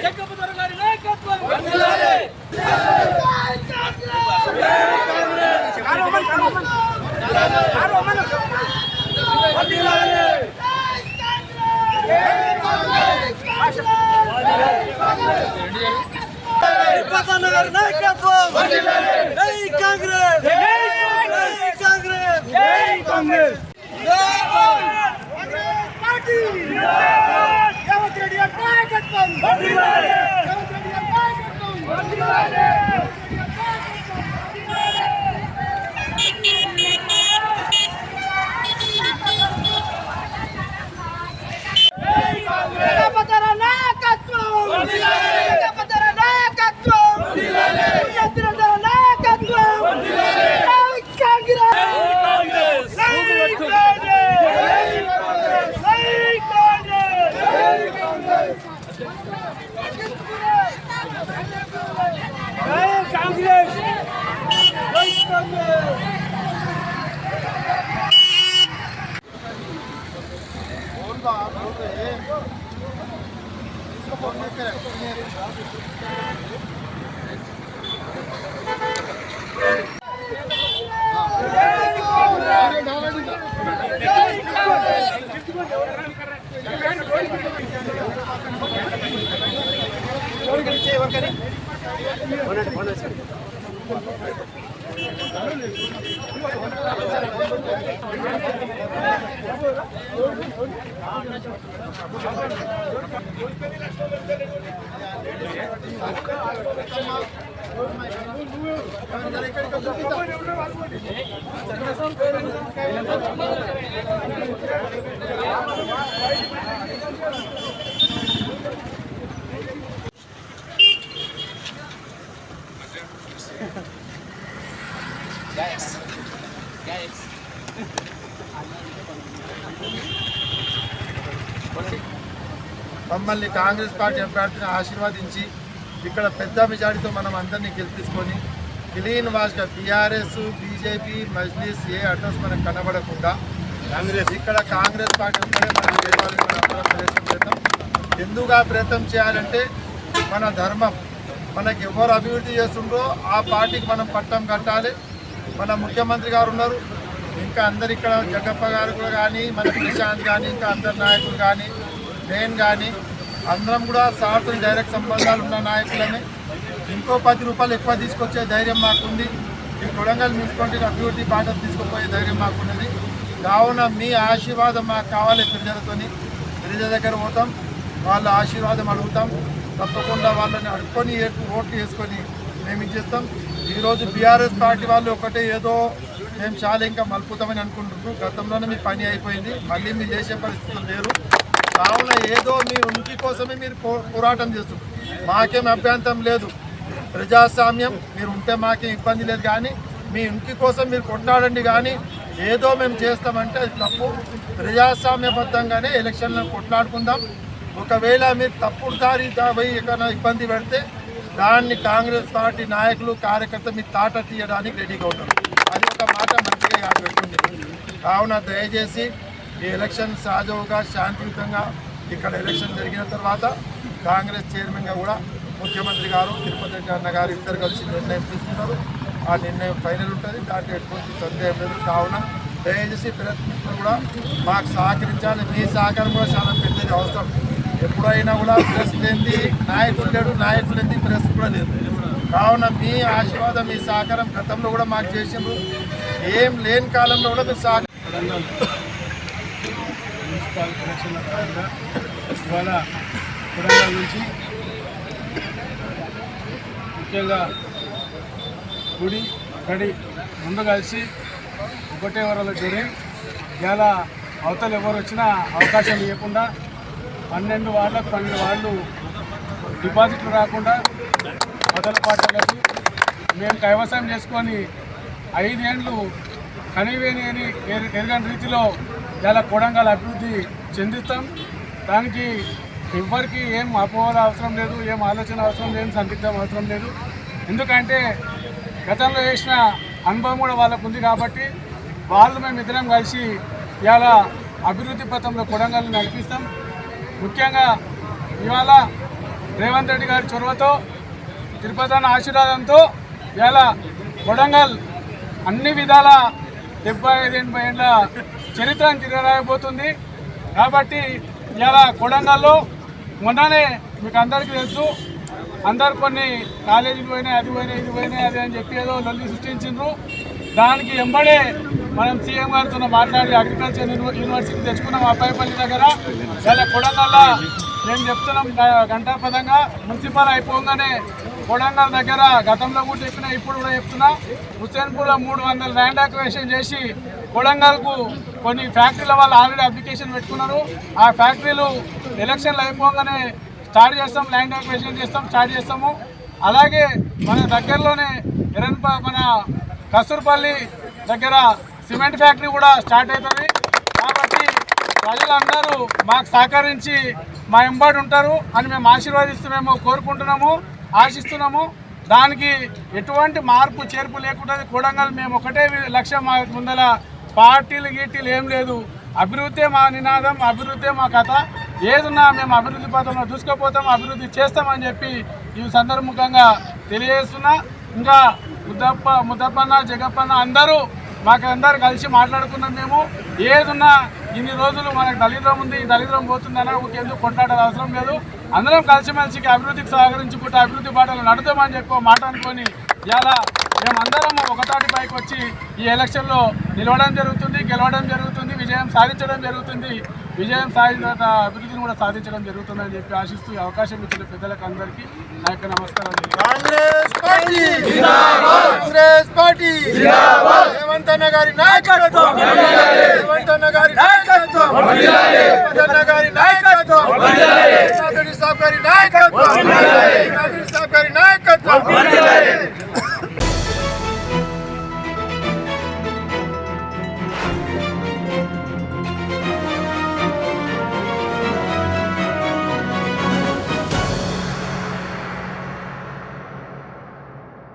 జగ్గప్పదొర గారి నాయకత్వం జై కాంగ్రెస్ కాంగ్రెస్ మమ్మల్ని కాంగ్రెస్ పార్టీ అభ్యర్థిని ఆశీర్వదించి ఇక్కడ పెద్ద మెజారిటీతో మనం అందరినీ గెలిపించుకొని క్లీన్ వాష్గా టీఆర్ఎస్ బీజేపీ మజ్లిస్ ఏ అడ్రస్ మనకు కనబడకుండా ఇక్కడ కాంగ్రెస్ పార్టీ ఉంటే మనం గెలవాలని మనం అందరం ప్రయత్నం చేద్దాం. ఎందుకు ప్రయత్నం చేయాలంటే మన ధర్మం. మనకి ఎవరు అభివృద్ధి చేస్తుండ్రో ఆ పార్టీకి మనం పట్టం కట్టాలి. మన ముఖ్యమంత్రి గారు ఉన్నారు, ఇంకా అందరు ఇక్కడ జగప్ప గారు కూడా కానీ, మన ప్రశాంత్ కానీ, ఇంకా అందరు నాయకులు కానీ, నేను కానీ అందరం కూడా సార్తో డైరెక్ట్ సంబంధాలు ఉన్న నాయకులమే. ఇంకో 10 రూపాయలు ఎక్కువ తీసుకొచ్చే ధైర్యం మాకుంది. ఈ కొడంగల్ మున్సిపాలిటీకి అభివృద్ధి బాట తీసుకుపోయే ధైర్యం మాకున్నది. కావున మీ ఆశీర్వాదం మాకు కావాలి. ప్రజలతోని ప్రజల దగ్గర పోతాం, వాళ్ళ ఆశీర్వాదం అడుగుతాం. తప్పకుండా వాళ్ళని అడుక్కొని ఓట్లు వేసుకొని మేము ఇచ్చేస్తాం. ఈరోజు బీఆర్ఎస్ పార్టీ వాళ్ళు ఒకటే ఏదో మేము చాలా ఇంకా మలుపుతామని అనుకుంటున్నారు. గతంలోనే మీ పని అయిపోయింది, మళ్ళీ మీరు చేసే పరిస్థితులు లేరు. కావున ఏదో మీ ఉనికి కోసమే మీరు పోరాటం చేస్తున్నారు. మాకేం అభ్యంతరం లేదు, ప్రజాస్వామ్యం. మీరు ఉంటే మాకేం ఇబ్బంది లేదు, కానీ మీ ఉనికి కోసం మీరు కొట్లాడండి. కానీ ఏదో మేము చేస్తామంటే అది తప్పు. ప్రజాస్వామ్యబద్ధంగానే ఎలక్షన్లను కొట్లాడుకుందాం. ఒకవేళ మీరు తప్పుడు దారి పోయి ఎక్కడైనా ఇబ్బంది పెడితే దాన్ని కాంగ్రెస్ పార్టీ నాయకులు కార్యకర్తలు మీ తాట తీయడానికి రెడీగా ఉంటారు. అది ఒక మాట మంచిగా పెట్టుకుంది. కావున దయచేసి ఈ ఎలక్షన్ సహజంగా శాంతియుతంగా ఇక్కడ ఎలక్షన్ జరిగిన తర్వాత కాంగ్రెస్ చైర్మన్గా కూడా ముఖ్యమంత్రి గారు తిరుపతి రెడ్డి అన్న గారు ఇద్దరు కలిసి నిర్ణయం తీసుకుంటారు. ఆ నిర్ణయం ఫైనల్ ఉంటుంది, దాంట్లో ఎటువంటి సందేహం లేదు. కావున దయచేసి ప్రయత్నం కూడా మాకు సహకరించాలి. మీ సహకారం కూడా చాలా పెద్దది అవసరం. ఎప్పుడైనా కూడా ప్రెస్ లేనిది నాయకులు లేడు, నాయకులు లేనిది ప్రెస్ కూడా లేదు. కావున మీ ఆశీర్వాదం మీ సహకారం గతంలో కూడా మాకు చేసిండ్రు. ఏం లేని కాలంలో కూడా మీరు సహకారం. మున్సిపల్ ఎలక్షన్ల భాగంగా ఇవాళ కొడంగల్ నుంచి ముఖ్యంగా గుడి గడి ముందు కలిసి ఒకటే వరలో చేరి ఇవాళ అవతలు ఎవరు వచ్చినా అవకాశం ఇవ్వకుండా 12 వార్డులకు 12 వార్డులు డిపాజిట్లు రాకుండా అవతల పార్టీలకు మేము కైవసం చేసుకొని 5 ఏళ్ళు కనివేని అని ఎరగని రీతిలో ఇలా కొడంగల్ అభివృద్ధి చెందిస్తాం. దానికి ఎవ్వరికి ఏం అపోహల అవసరం లేదు, ఏం ఆలోచన అవసరం లేదు, సందిగ్ధం అవసరం లేదు. ఎందుకంటే గతంలో చేసిన అనుభవం కూడా వాళ్ళకు ఉంది కాబట్టి వాళ్ళు మేము ఇద్దరం కలిసి ఇవాళ అభివృద్ధి పథంలో కొడంగల్ని నడిపిస్తాం. ముఖ్యంగా ఇవాళ రేవంత్ రెడ్డి గారి చొరవతో తిరుపతి అన్న ఆశీర్వాదంతో ఇవాళ కొడంగల్ అన్ని విధాల 75-80 ఏళ్ళ చరిత్రను తిరగరాయబోతుంది. కాబట్టి ఇలా కొడంగల్లో మొన్ననే మీకు అందరికీ తెలుసు, అందరు కొన్ని కాలేజీలు పోయినాయి, అది పోయినాయి, ఇది పోయినాయి, అది అని చెప్పి ఏదో లొల్లి సృష్టించారు. దానికి ఎంబడే మనం సీఎం గారితో మాట్లాడి అగ్రికల్చర్ యూనివర్సిటీ తెచ్చుకున్నాం అబ్బాయిపల్లి దగ్గర. ఇలా కొడంగల్లో మేము చెప్తున్నాం గంటాపదంగా మున్సిపల్ అయిపోగానే కొడంగల్ దగ్గర గతంలో కూడా చెప్పినా, ఇప్పుడు కూడా చెప్తున్నా, హుస్సేన్పూర్లో 300 ల్యాండ్ అక్విజిషన్ చేసి కొడంగల్కు కొన్ని ఫ్యాక్టరీల వాళ్ళు ఆల్రెడీ అప్లికేషన్ పెట్టుకున్నారు. ఆ ఫ్యాక్టరీలు ఎలక్షన్లు అయిపోగానే స్టార్ట్ చేస్తాం, ల్యాండ్ అక్విజిషన్ స్టార్ట్ చేస్తాము. అలాగే మన దగ్గరలోనే మన కస్తూర్పల్లి దగ్గర సిమెంట్ ఫ్యాక్టరీ కూడా స్టార్ట్ అవుతుంది. కాబట్టి ప్రజలందరూ మాకు సహకరించి మా ఎంబడి ఉంటారు అని మేము ఆశీర్వాదిస్తున్నాము, కోరుకుంటున్నాము, ఆశిస్తున్నాము. దానికి ఎటువంటి మార్పు చేర్పు లేకుండా కొడంగల్ మేము ఒకటే లక్ష్యం, మా ముందర పార్టీలు గీటీలు ఏం లేదు. అభివృద్ధి మా నినాదం, అభివృద్ధి మా కథ. ఏదున్నా మేము అభివృద్ధి పథంలో దూసుకుపోతాం, అభివృద్ధి చేస్తామని చెప్పి ఈ సందర్భంగా తెలియజేస్తున్నా. ఇంకా ముద్దప్పన్న జగప్పన్న అందరూ మాకందరూ కలిసి మాట్లాడుకున్నాం. మేము ఏదున్నా ఇన్ని రోజులు మనకు దళిద్రం ఉంది, ఈ దళిద్రం పోతుందన్న ఎందుకు కొట్లాడాల్సిన అవసరం లేదు. అందరం కలిసిమెలిసి అభివృద్ధికి సహకరించుకుంటూ అభివృద్ధి బాటలు నడుతామని చెప్పి మాట అనుకొని ఇలా మేమందరం ఒకతాటిపైకి వచ్చి ఈ ఎలక్షన్లో నిలవడం జరుగుతుంది, గెలవడం జరుగుతుంది, విజయం సాధించడం జరుగుతుంది. విజయం సాధించిన తర్వాత అభివృద్ధిని కూడా సాధించడం జరుగుతుందని చెప్పి ఆశిస్తూ ఈ అవకాశం ఇచ్చిన పెద్దలకు అందరికీ నా యొక్క నమస్కారాలు. కాంగ్రెస్ పార్టీ రేవంత్ అన్న గారి నాయకత్వం, రేవంత్ అన్న గారి నాయకత్వం, రేవంత్ అన్న గారి నాయకత్వం,